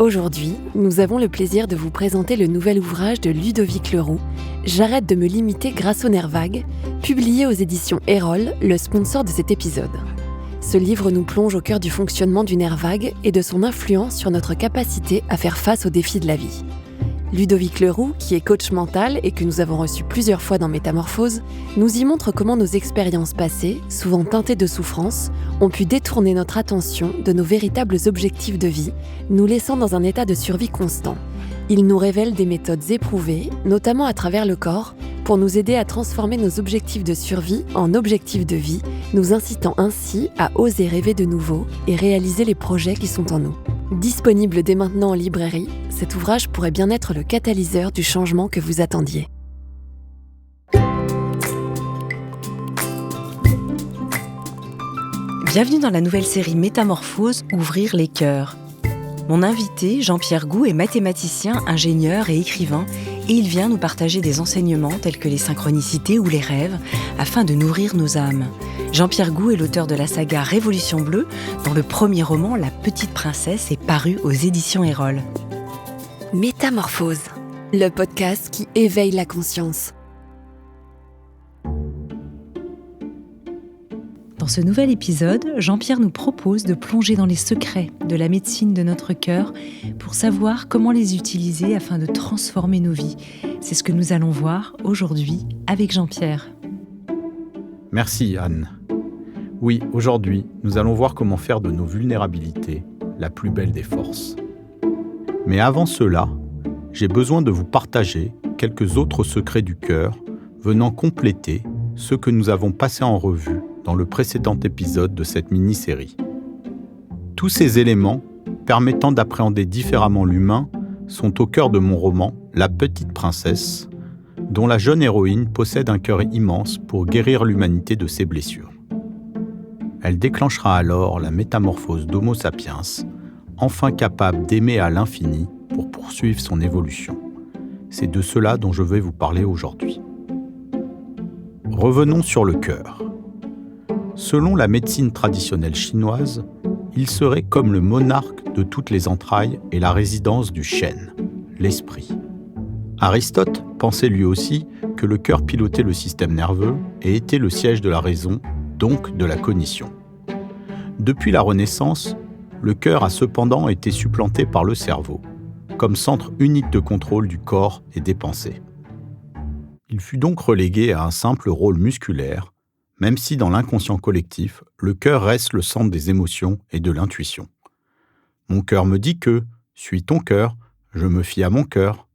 Aujourd'hui, nous avons le plaisir de vous présenter le nouvel ouvrage de Ludovic Leroux, J'arrête de me limiter grâce aux nerfs vagues, publié aux éditions Erol, le sponsor de cet épisode. Ce livre nous plonge au cœur du fonctionnement du nerf vague et de son influence sur notre capacité à faire face aux défis de la vie. Ludovic Leroux, qui est coach mental et que nous avons reçu plusieurs fois dans Métamorphose, nous y montre comment nos expériences passées, souvent teintées de souffrance, ont pu détourner notre attention de nos véritables objectifs de vie, nous laissant dans un état de survie constant. Il nous révèle des méthodes éprouvées, notamment à travers le corps, pour nous aider à transformer nos objectifs de survie en objectifs de vie, nous incitant ainsi à oser rêver de nouveau et réaliser les projets qui sont en nous. Disponible dès maintenant en librairie, cet ouvrage pourrait bien être le catalyseur du changement que vous attendiez. Bienvenue dans la nouvelle série Métamorphose, Ouvrir les cœurs. Mon invité, Jean-Pierre Gou, est mathématicien, ingénieur et écrivain, et il vient nous partager des enseignements tels que les synchronicités ou les rêves, afin de nourrir nos âmes. Jean-Pierre Gou est l'auteur de la saga Révolution bleue, dont le premier roman, La Petite Princesse, est paru aux éditions Erol. Métamorphose, le podcast qui éveille la conscience. Dans ce nouvel épisode, Jean-Pierre nous propose de plonger dans les secrets de la médecine de notre cœur pour savoir comment les utiliser afin de transformer nos vies. C'est ce que nous allons voir aujourd'hui avec Jean-Pierre. Merci Anne. Oui, aujourd'hui, nous allons voir comment faire de nos vulnérabilités la plus belle des forces. Mais avant cela, j'ai besoin de vous partager quelques autres secrets du cœur venant compléter ceux que nous avons passés en revue dans le précédent épisode de cette mini-série. Tous ces éléments, permettant d'appréhender différemment l'humain, sont au cœur de mon roman « La Petite Princesse », dont la jeune héroïne possède un cœur immense pour guérir l'humanité de ses blessures. Elle déclenchera alors la métamorphose d'Homo sapiens, enfin capable d'aimer à l'infini pour poursuivre son évolution. C'est de cela dont je vais vous parler aujourd'hui. Revenons sur le cœur. Selon la médecine traditionnelle chinoise, il serait comme le monarque de toutes les entrailles et la résidence du chêne, l'esprit. Aristote pensait lui aussi que le cœur pilotait le système nerveux et était le siège de la raison, donc de la cognition. Depuis la Renaissance, le cœur a cependant été supplanté par le cerveau, comme centre unique de contrôle du corps et des pensées. Il fut donc relégué à un simple rôle musculaire, même si dans l'inconscient collectif, le cœur reste le centre des émotions et de l'intuition. Mon cœur me dit que, suis ton cœur, je me fie à mon cœur.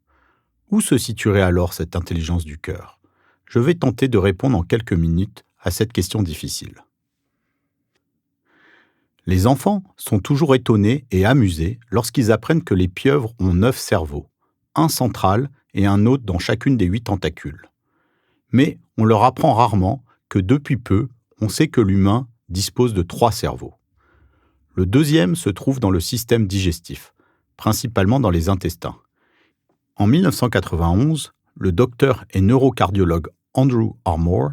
Où se situerait alors cette intelligence du cœur ? Je vais tenter de répondre en quelques minutes à cette question difficile. Les enfants sont toujours étonnés et amusés lorsqu'ils apprennent que les pieuvres ont 9 cerveaux, un central et un autre dans chacune des 8 tentacules. Mais on leur apprend rarement que depuis peu, on sait que l'humain dispose de 3 cerveaux. Le deuxième se trouve dans le système digestif, principalement dans les intestins. En 1991, le docteur et neurocardiologue Andrew Armour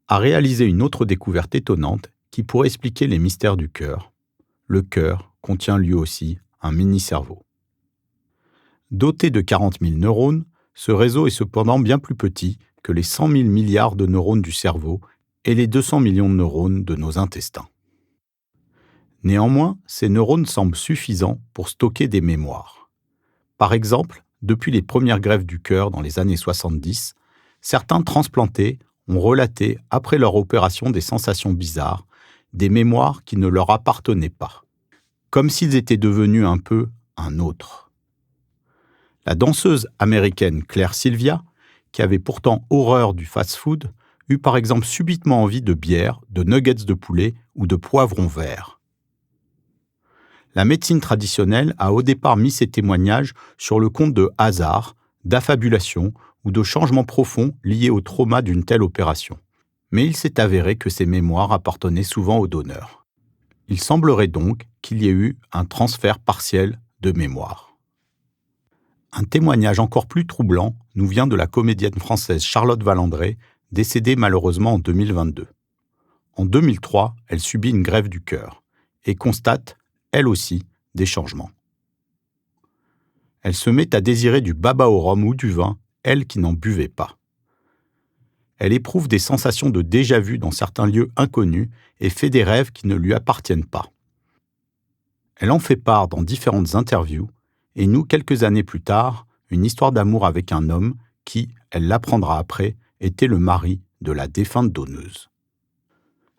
a réalisé une autre découverte étonnante qui pourrait expliquer les mystères du cœur. Le cœur contient lui aussi un mini-cerveau. Doté de 40 000 neurones, ce réseau est cependant bien plus petit que les 100 000 milliards de neurones du cerveau et les 200 millions de neurones de nos intestins. Néanmoins, ces neurones semblent suffisants pour stocker des mémoires. Par exemple, depuis les premières greffes du cœur dans les années 70, certains transplantés ont relaté, après leur opération, des sensations bizarres, des mémoires qui ne leur appartenaient pas, comme s'ils étaient devenus un peu un autre. La danseuse américaine Claire Sylvia, qui avait pourtant horreur du fast-food, eut par exemple subitement envie de bière, de nuggets de poulet ou de poivrons verts. La médecine traditionnelle a au départ mis ces témoignages sur le compte de hasard, d'affabulation ou de changements profonds liés au trauma d'une telle opération. Mais il s'est avéré que ces mémoires appartenaient souvent au donneur. Il semblerait donc qu'il y ait eu un transfert partiel de mémoire. Un témoignage encore plus troublant nous vient de la comédienne française Charlotte Valandré, décédée malheureusement en 2022. En 2003, elle subit une greffe du cœur et constate, elle aussi, des changements. Elle se met à désirer du baba au rhum ou du vin, elle qui n'en buvait pas. Elle éprouve des sensations de déjà-vu dans certains lieux inconnus et fait des rêves qui ne lui appartiennent pas. Elle en fait part dans différentes interviews et noue quelques années plus tard une histoire d'amour avec un homme qui, elle l'apprendra après, était le mari de la défunte donneuse.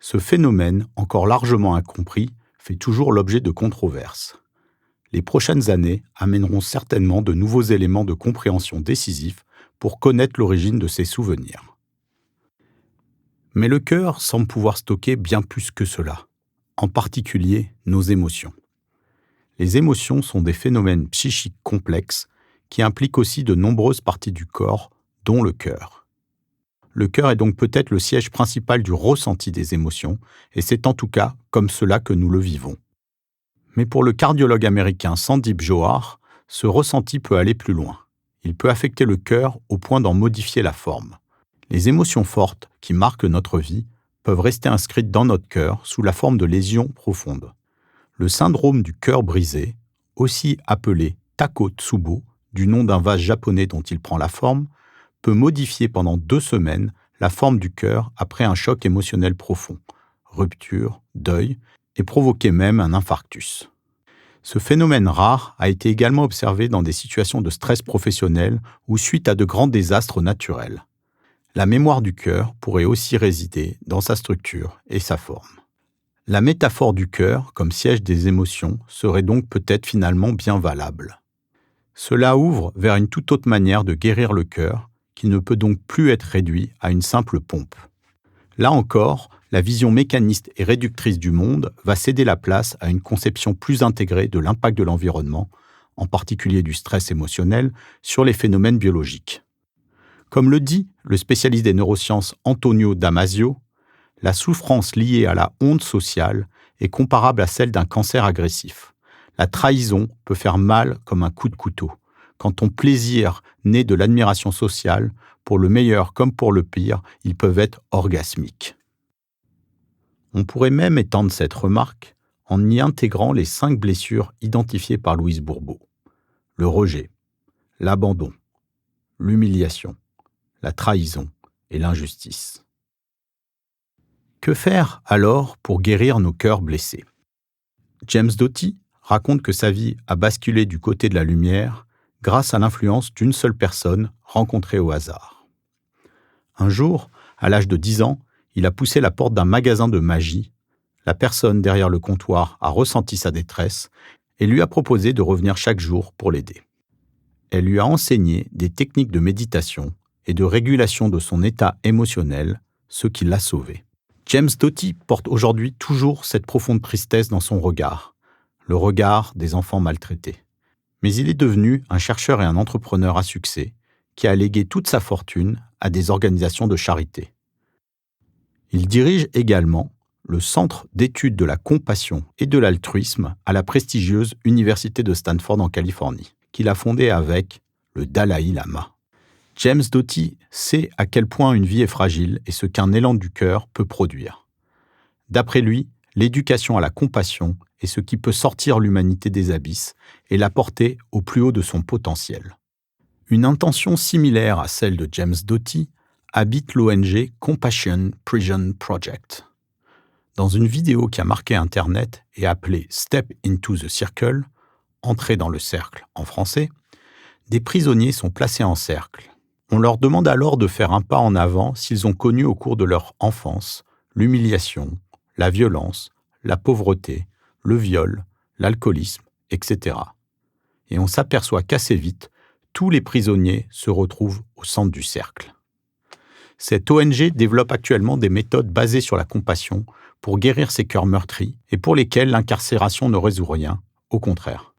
Ce phénomène, encore largement incompris, fait toujours l'objet de controverses. Les prochaines années amèneront certainement de nouveaux éléments de compréhension décisifs pour connaître l'origine de ces souvenirs. Mais le cœur semble pouvoir stocker bien plus que cela, en particulier nos émotions. Les émotions sont des phénomènes psychiques complexes qui impliquent aussi de nombreuses parties du corps, dont le cœur. Le cœur est donc peut-être le siège principal du ressenti des émotions, et c'est en tout cas comme cela que nous le vivons. Mais pour le cardiologue américain Sandeep Jauhar, ce ressenti peut aller plus loin. Il peut affecter le cœur au point d'en modifier la forme. Les émotions fortes qui marquent notre vie peuvent rester inscrites dans notre cœur sous la forme de lésions profondes. Le syndrome du cœur brisé, aussi appelé Takotsubo, du nom d'un vase japonais dont il prend la forme, peut modifier pendant 2 semaines la forme du cœur après un choc émotionnel profond, rupture, deuil, et provoquer même un infarctus. Ce phénomène rare a été également observé dans des situations de stress professionnel ou suite à de grands désastres naturels. La mémoire du cœur pourrait aussi résider dans sa structure et sa forme. La métaphore du cœur comme siège des émotions serait donc peut-être finalement bien valable. Cela ouvre vers une toute autre manière de guérir le cœur, qui ne peut donc plus être réduit à une simple pompe. Là encore, la vision mécaniste et réductrice du monde va céder la place à une conception plus intégrée de l'impact de l'environnement, en particulier du stress émotionnel, sur les phénomènes biologiques. Comme le dit le spécialiste des neurosciences Antonio Damasio, la souffrance liée à la honte sociale est comparable à celle d'un cancer agressif. La trahison peut faire mal comme un coup de couteau, quand ton plaisir naît de l'admiration sociale, pour le meilleur comme pour le pire, ils peuvent être orgasmiques. On pourrait même étendre cette remarque en y intégrant les 5 blessures identifiées par Louise Bourbeau. Le rejet, l'abandon, l'humiliation, la trahison et l'injustice. Que faire alors pour guérir nos cœurs blessés ? James Doty raconte que sa vie a basculé du côté de la lumière grâce à l'influence d'une seule personne rencontrée au hasard. Un jour, à l'âge de 10 ans, il a poussé la porte d'un magasin de magie. La personne derrière le comptoir a ressenti sa détresse et lui a proposé de revenir chaque jour pour l'aider. Elle lui a enseigné des techniques de méditation et de régulation de son état émotionnel, ce qui l'a sauvé. James Doty porte aujourd'hui toujours cette profonde tristesse dans son regard, le regard des enfants maltraités. Mais il est devenu un chercheur et un entrepreneur à succès qui a légué toute sa fortune à des organisations de charité. Il dirige également le Centre d'études de la compassion et de l'altruisme à la prestigieuse Université de Stanford en Californie, qu'il a fondée avec le Dalai Lama. James Doty sait à quel point une vie est fragile et ce qu'un élan du cœur peut produire. D'après lui, l'éducation à la compassion est ce qui peut sortir l'humanité des abysses et la porter au plus haut de son potentiel. Une intention similaire à celle de James Doty habite l'ONG Compassion Prison Project. Dans une vidéo qui a marqué Internet et appelée « Step into the Circle », « Entrer dans le cercle » en français, des prisonniers sont placés en cercle. On leur demande alors de faire un pas en avant s'ils ont connu au cours de leur enfance l'humiliation, la violence, la pauvreté, le viol, l'alcoolisme, etc. Et on s'aperçoit qu'assez vite, tous les prisonniers se retrouvent au centre du cercle. Cette ONG développe actuellement des méthodes basées sur la compassion pour guérir ces cœurs meurtris et pour lesquels l'incarcération ne résout rien, au contraire.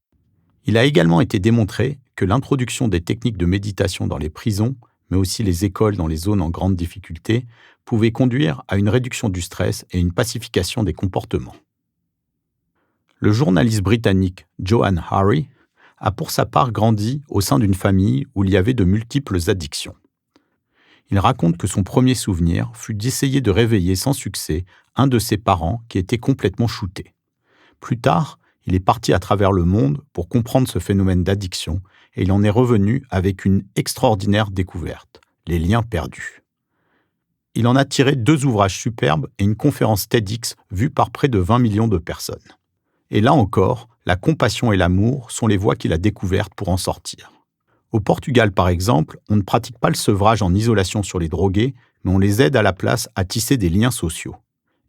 Il a également été démontré que l'introduction des techniques de méditation dans les prisons, mais aussi les écoles dans les zones en grande difficulté, pouvait conduire à une réduction du stress et une pacification des comportements. Le journaliste britannique Johann Hari a pour sa part grandi au sein d'une famille où il y avait de multiples addictions. Il raconte que son premier souvenir fut d'essayer de réveiller sans succès un de ses parents qui était complètement shooté. Plus tard, Il est parti à travers le monde pour comprendre ce phénomène d'addiction et il en est revenu avec une extraordinaire découverte, les liens perdus. Il en a tiré 2 ouvrages superbes et une conférence TEDx vue par près de 20 millions de personnes. Et là encore, la compassion et l'amour sont les voies qu'il a découvertes pour en sortir. Au Portugal, par exemple, on ne pratique pas le sevrage en isolation sur les drogués, mais on les aide à la place à tisser des liens sociaux.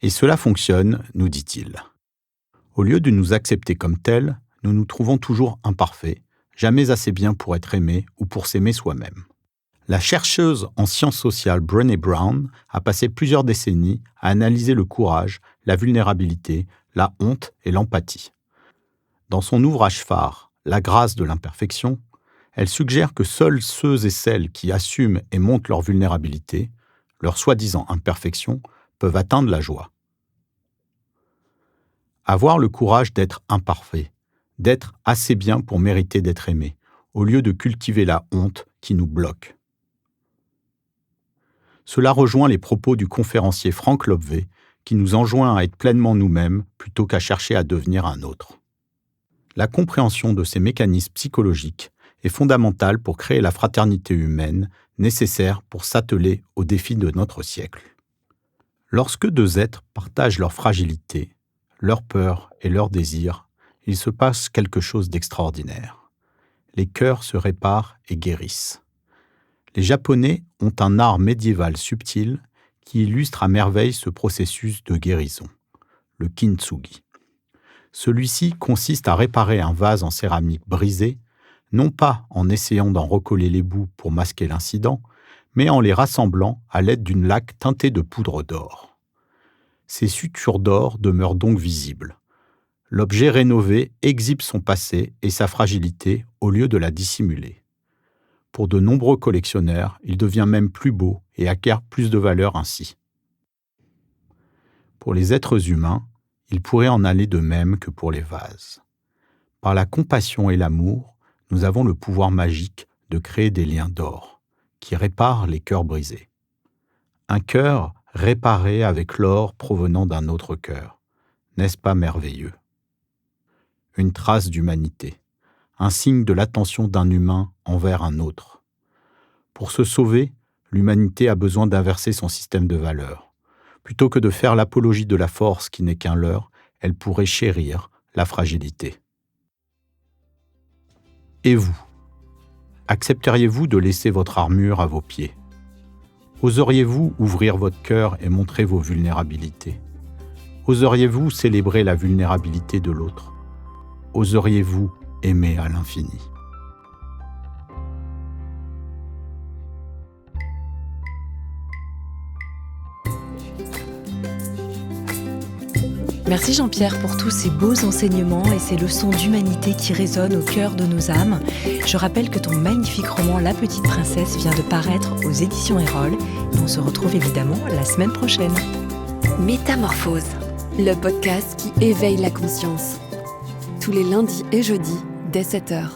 Et cela fonctionne, nous dit-il. Au lieu de nous accepter comme tels, nous nous trouvons toujours imparfaits, jamais assez bien pour être aimés ou pour s'aimer soi-même. La chercheuse en sciences sociales Brené Brown a passé plusieurs décennies à analyser le courage, la vulnérabilité, la honte et l'empathie. Dans son ouvrage phare, La grâce de l'imperfection, elle suggère que seuls ceux et celles qui assument et montrent leur vulnérabilité, leur soi-disant imperfection, peuvent atteindre la joie. Avoir le courage d'être imparfait, d'être assez bien pour mériter d'être aimé, au lieu de cultiver la honte qui nous bloque. Cela rejoint les propos du conférencier Frank Lobvé, qui nous enjoint à être pleinement nous-mêmes plutôt qu'à chercher à devenir un autre. La compréhension de ces mécanismes psychologiques est fondamentale pour créer la fraternité humaine nécessaire pour s'atteler aux défis de notre siècle. Lorsque 2 êtres partagent leur fragilité, leurs peurs et leurs désirs, il se passe quelque chose d'extraordinaire. Les cœurs se réparent et guérissent. Les Japonais ont un art médiéval subtil qui illustre à merveille ce processus de guérison, le kintsugi. Celui-ci consiste à réparer un vase en céramique brisé, non pas en essayant d'en recoller les bouts pour masquer l'incident, mais en les rassemblant à l'aide d'une laque teintée de poudre d'or. Ces sutures d'or demeurent donc visibles. L'objet rénové exhibe son passé et sa fragilité au lieu de la dissimuler. Pour de nombreux collectionneurs, il devient même plus beau et acquiert plus de valeur ainsi. Pour les êtres humains, il pourrait en aller de même que pour les vases. Par la compassion et l'amour, nous avons le pouvoir magique de créer des liens d'or, qui réparent les cœurs brisés. Un cœur réparé avec l'or provenant d'un autre cœur. N'est-ce pas merveilleux? Une trace d'humanité, un signe de l'attention d'un humain envers un autre. Pour se sauver, l'humanité a besoin d'inverser son système de valeurs. Plutôt que de faire l'apologie de la force qui n'est qu'un leurre, elle pourrait chérir la fragilité. Et vous? Accepteriez-vous de laisser votre armure à vos pieds? Oseriez-vous ouvrir votre cœur et montrer vos vulnérabilités? Oseriez-vous célébrer la vulnérabilité de l'autre? Oseriez-vous aimer à l'infini? Merci Jean-Pierre pour tous ces beaux enseignements et ces leçons d'humanité qui résonnent au cœur de nos âmes. Je rappelle que ton magnifique roman La Petite Princesse vient de paraître aux éditions Erol et on se retrouve évidemment la semaine prochaine. Métamorphose, le podcast qui éveille la conscience. Tous les lundis et jeudis dès 7h.